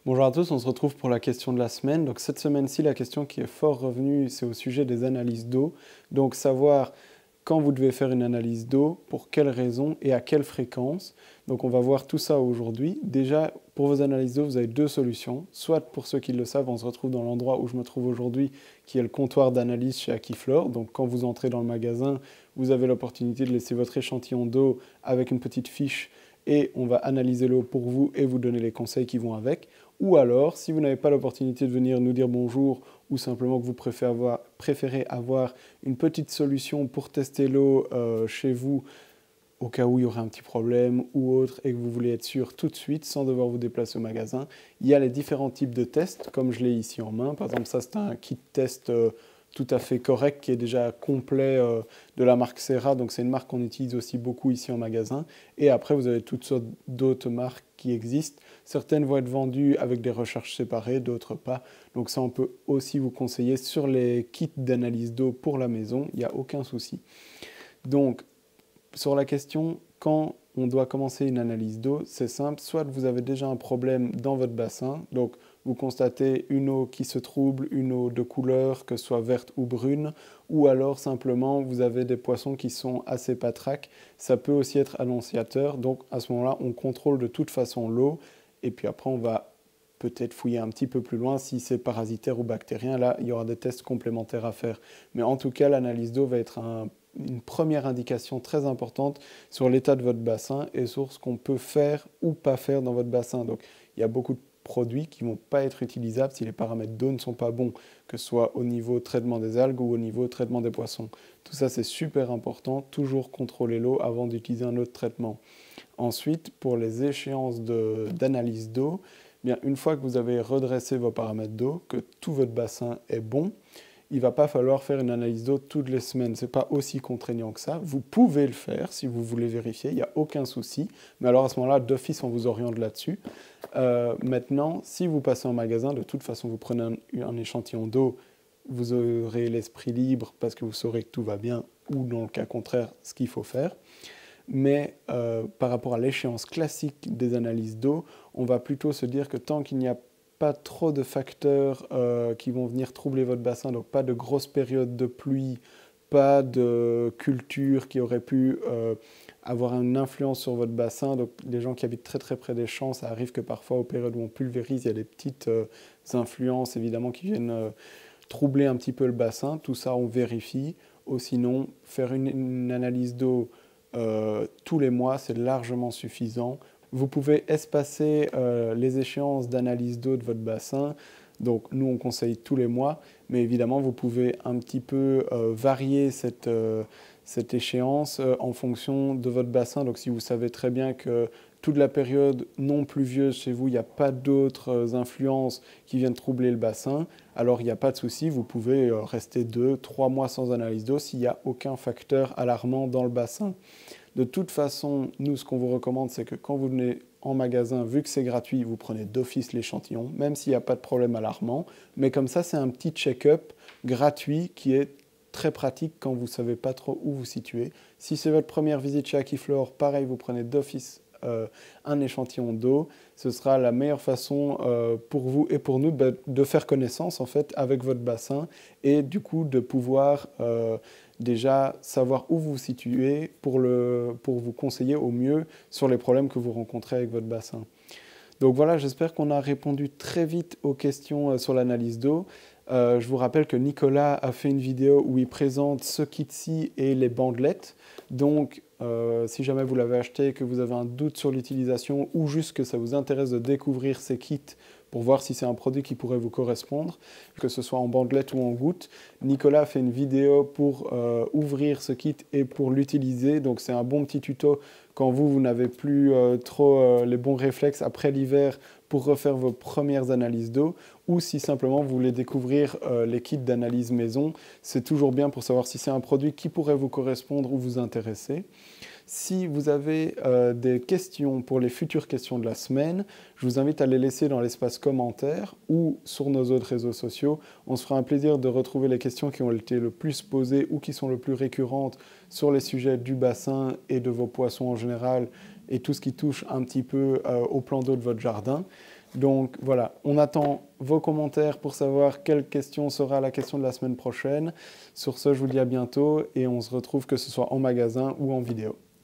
Bonjour à tous, on se retrouve pour la question de la semaine. Donc cette semaine-ci, la question qui est fort revenue, c'est au sujet des analyses d'eau. Donc savoir quand vous devez faire une analyse d'eau, pour quelles raisons et à quelle fréquence. Donc on va voir tout ça aujourd'hui. Déjà, pour vos analyses d'eau, vous avez deux solutions. Soit pour ceux qui le savent, on se retrouve dans l'endroit où je me trouve aujourd'hui, qui est le comptoir d'analyse chez Aquiflore. Donc quand vous entrez dans le magasin, vous avez l'opportunité de laisser votre échantillon d'eau avec une petite fiche et on va analyser l'eau pour vous et vous donner les conseils qui vont avec. Ou alors, si vous n'avez pas l'opportunité de venir nous dire bonjour ou simplement que vous préférez avoir une petite solution pour tester l'eau chez vous au cas où il y aurait un petit problème ou autre et que vous voulez être sûr tout de suite sans devoir vous déplacer au magasin, il y a les différents types de tests comme je l'ai ici en main. Par exemple, ça c'est un kit test tout à fait correct qui est déjà complet de la marque Serra, donc c'est une marque qu'on utilise aussi beaucoup ici en magasin. Et après, vous avez toutes sortes d'autres marques qui existent. Certaines vont être vendues avec des recharges séparées, d'autres pas. Donc ça, on peut aussi vous conseiller sur les kits d'analyse d'eau pour la maison, il n'y a aucun souci. Donc, sur la question quand on doit commencer une analyse d'eau, c'est simple, soit vous avez déjà un problème dans votre bassin, donc vous constatez une eau qui se trouble, une eau de couleur, que ce soit verte ou brune, ou alors simplement vous avez des poissons qui sont assez patraques, ça peut aussi être annonciateur, donc à ce moment-là on contrôle de toute façon l'eau, et puis après on va peut-être fouiller un petit peu plus loin si c'est parasitaire ou bactérien, là il y aura des tests complémentaires à faire. Mais en tout cas l'analyse d'eau va être une première indication très importante sur l'état de votre bassin et sur ce qu'on peut faire ou pas faire dans votre bassin. Donc, il y a beaucoup de produits qui ne vont pas être utilisables si les paramètres d'eau ne sont pas bons, que ce soit au niveau traitement des algues ou au niveau traitement des poissons. Tout ça, c'est super important. Toujours contrôler l'eau avant d'utiliser un autre traitement. Ensuite, pour les échéances d'analyse d'eau, bien, une fois que vous avez redressé vos paramètres d'eau, que tout votre bassin est bon, il ne va pas falloir faire une analyse d'eau toutes les semaines. Ce n'est pas aussi contraignant que ça. Vous pouvez le faire si vous voulez vérifier, il n'y a aucun souci. Mais alors à ce moment-là, d'office, on vous oriente là-dessus. Maintenant, si vous passez en magasin, de toute façon, vous prenez un échantillon d'eau, vous aurez l'esprit libre parce que vous saurez que tout va bien ou dans le cas contraire, ce qu'il faut faire. Mais par rapport à l'échéance classique des analyses d'eau, on va plutôt se dire que tant qu'il n'y a pas trop de facteurs qui vont venir troubler votre bassin, donc pas de grosses périodes de pluie, pas de culture qui aurait pu avoir une influence sur votre bassin. Donc les gens qui habitent très très près des champs, ça arrive que parfois aux périodes où on pulvérise, il y a des petites influences évidemment qui viennent troubler un petit peu le bassin. Tout ça on vérifie. Ou sinon, faire une analyse d'eau tous les mois, c'est largement suffisant. Vous pouvez espacer les échéances d'analyse d'eau de votre bassin. Donc nous, on conseille tous les mois, mais évidemment, vous pouvez un petit peu varier cette échéance en fonction de votre bassin. Donc si vous savez très bien que toute la période non pluvieuse chez vous, il n'y a pas d'autres influences qui viennent troubler le bassin, alors il n'y a pas de souci, vous pouvez rester 2, 3 mois sans analyse d'eau s'il n'y a aucun facteur alarmant dans le bassin. De toute façon, nous, ce qu'on vous recommande, c'est que quand vous venez en magasin, vu que c'est gratuit, vous prenez d'office l'échantillon, même s'il n'y a pas de problème alarmant. Mais comme ça, c'est un petit check-up gratuit qui est très pratique quand vous ne savez pas trop où vous situer. Si c'est votre première visite chez Aquiflore, pareil, vous prenez d'office un échantillon d'eau. Ce sera la meilleure façon pour vous et pour nous de faire connaissance en fait avec votre bassin et du coup de pouvoir déjà savoir où vous vous situez pour vous conseiller au mieux sur les problèmes que vous rencontrez avec votre bassin. Donc voilà, j'espère qu'on a répondu très vite aux questions sur l'analyse d'eau. Je vous rappelle que Nicolas a fait une vidéo où il présente ce kit-ci et les bandelettes. Donc, si jamais vous l'avez acheté, que vous avez un doute sur l'utilisation ou juste que ça vous intéresse de découvrir ces kits pour voir si c'est un produit qui pourrait vous correspondre, que ce soit en bandelette ou en goutte, Nicolas a fait une vidéo pour ouvrir ce kit et pour l'utiliser. Donc, c'est un bon petit tuto quand vous n'avez plus trop les bons réflexes après l'hiver pour refaire vos premières analyses d'eau, ou si simplement vous voulez découvrir les kits d'analyse maison, c'est toujours bien pour savoir si c'est un produit qui pourrait vous correspondre ou vous intéresser. Si vous avez des questions pour les futures questions de la semaine, je vous invite à les laisser dans l'espace commentaires ou sur nos autres réseaux sociaux. On se fera un plaisir de retrouver les questions qui ont été le plus posées ou qui sont le plus récurrentes sur les sujets du bassin et de vos poissons en général et tout ce qui touche un petit peu au plan d'eau de votre jardin. Donc voilà, on attend vos commentaires pour savoir quelle question sera la question de la semaine prochaine. Sur ce, je vous dis à bientôt et on se retrouve que ce soit en magasin ou en vidéo.